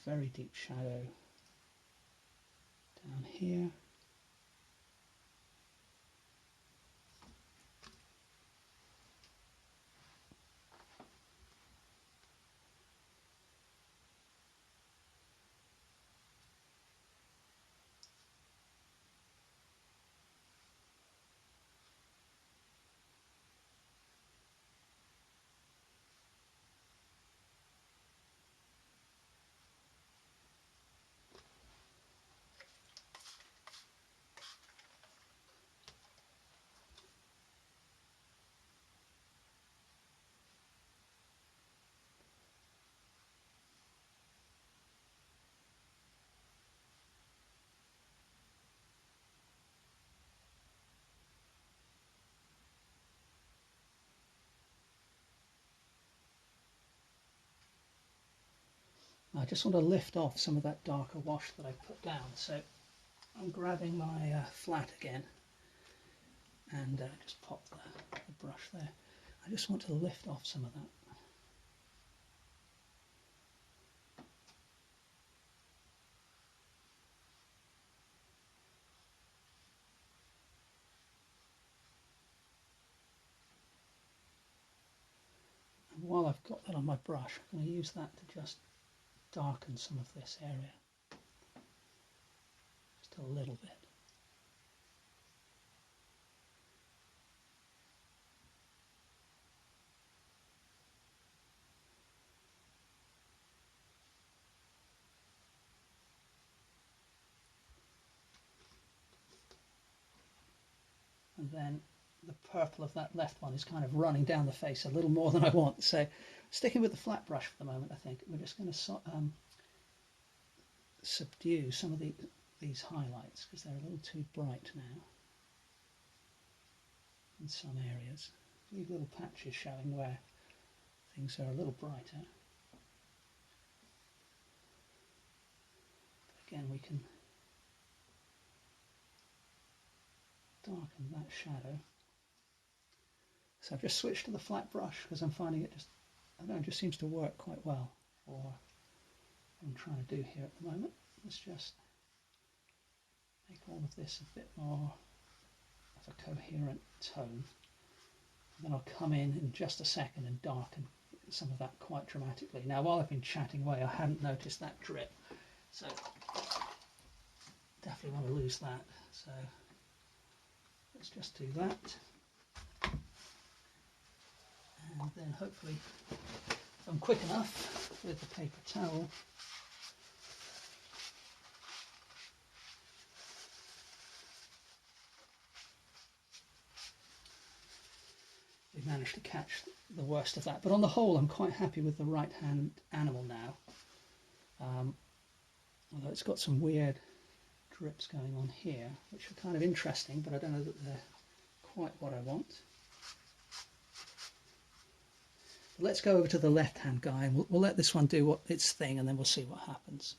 very deep shadow down here. I just want to lift off some of that darker wash that I put down, so I'm grabbing my flat again and just pop the brush there. I just want to lift off some of that. And while I've got that on my brush, I'm going to use that to just darken some of this area. Just a little bit. And then the purple of that left one is kind of running down the face a little more than I want. So sticking with the flat brush for the moment, I think we're just going to subdue some of these highlights because they're a little too bright now in some areas. Leave little patches showing where things are a little brighter. But again, we can darken that shadow. So I've just switched to the flat brush because I'm finding it just, I don't know, it just seems to work quite well for what I'm trying to do here at the moment. Let's just make all of this a bit more of a coherent tone. And then I'll come in just a second and darken some of that quite dramatically. Now, while I've been chatting away, I hadn't noticed that drip, so definitely want to lose that. So let's just do that. And then hopefully, if I'm quick enough with the paper towel, we've managed to catch the worst of that. But on the whole, I'm quite happy with the right hand animal now. Although it's got some weird drips going on here, which are kind of interesting, but I don't know that they're quite what I want. Let's go over to the left-hand guy, and we'll let this one do its thing, and then we'll see what happens.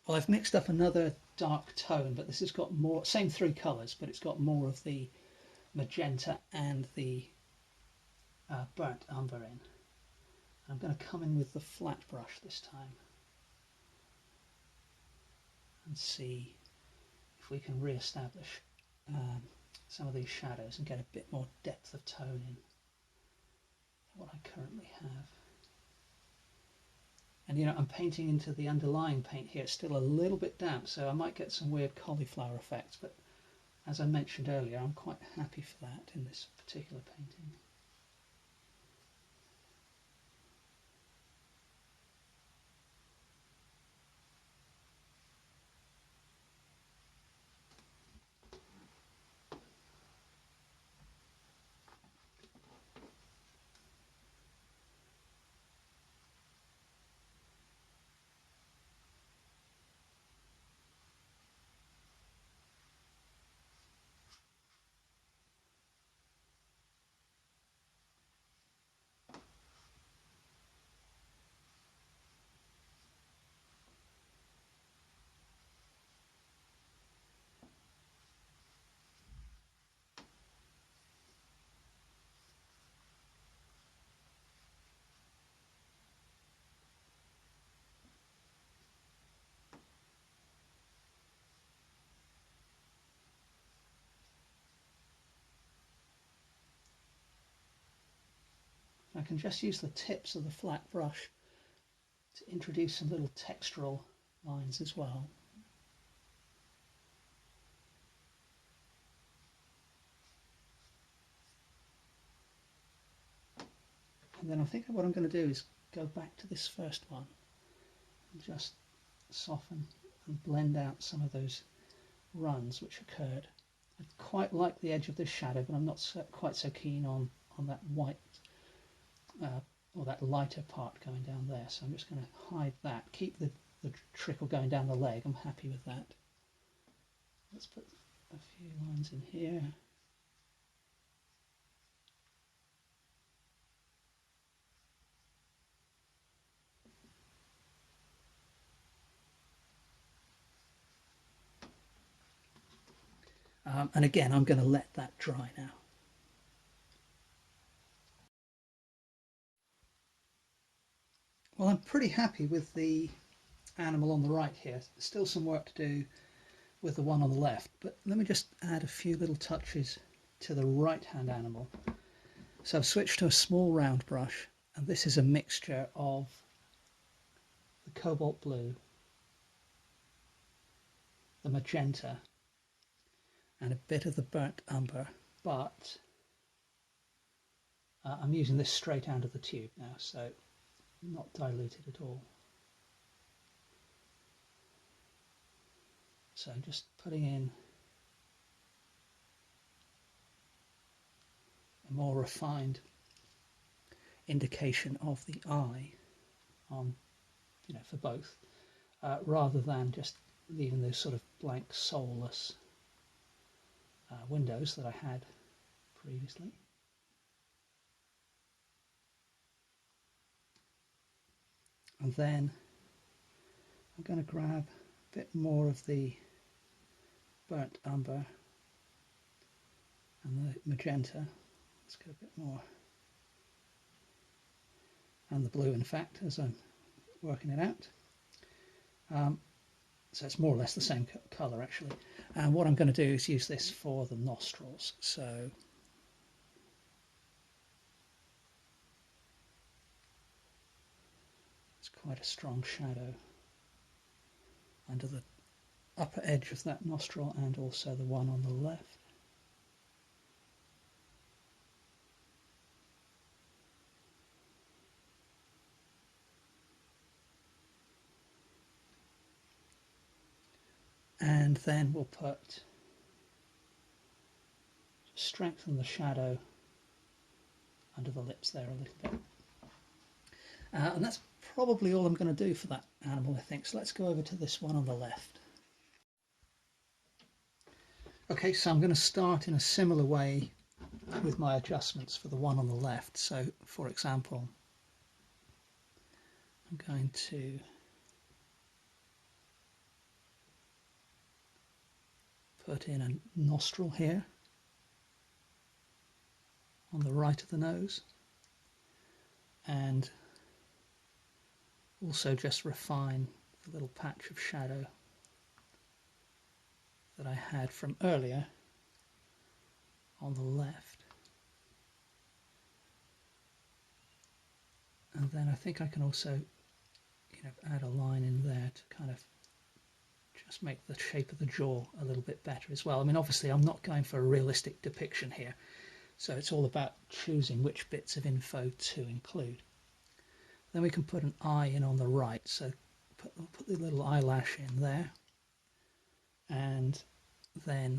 Well, I've mixed up another dark tone, but this has got more, same three colours, but it's got more of the magenta and the burnt umber in. I'm going to come in with the flat brush this time and see if we can re-establish some of these shadows and get a bit more depth of tone in what I currently have. And you know, I'm painting into the underlying paint here. It's still a little bit damp, so I might get some weird cauliflower effects, but as I mentioned earlier, I'm quite happy for that in this particular painting. I can just use the tips of the flat brush to introduce some little textural lines as well. And then I think what I'm going to do is go back to this first one and just soften and blend out some of those runs which occurred. I quite like the edge of this shadow, but I'm not quite so keen on that white or that lighter part going down there. So I'm just going to hide that, keep the trickle going down the leg. I'm happy with that. Let's put a few lines in here. And again, I'm going to let that dry now. Well, I'm pretty happy with the animal on the right here. Still some work to do with the one on the left, but let me just add a few little touches to the right hand animal. So I've switched to a small round brush, and this is a mixture of the cobalt blue, the magenta, and a bit of the burnt umber, but I'm using this straight out of the tube now, so not diluted at all. So I'm just putting in a more refined indication of the eye on, for both, rather than just leaving those sort of blank, soulless windows that I had previously. And then I'm going to grab a bit more of the burnt umber and the magenta. Let's get a bit more. And the blue, in fact, as I'm working it out. So it's more or less the same colour, actually. And what I'm going to do is use this for the nostrils. So it's quite a strong shadow under the upper edge of that nostril and also the one on the left. And then we'll strengthen the shadow under the lips there a little bit. And that's probably all I'm going to do for that animal, I think. So let's go over to this one on the left. Okay, so I'm going to start in a similar way with my adjustments for the one on the left. So, for example, I'm going to put in a nostril here on the right of the nose, and also just refine the little patch of shadow that I had from earlier on the left. And then I think I can also add a line in there to kind of just make the shape of the jaw a little bit better as well. I mean, obviously I'm not going for a realistic depiction here, so it's all about choosing which bits of info to include. Then we can put an eye in on the right, so put the little eyelash in there, and then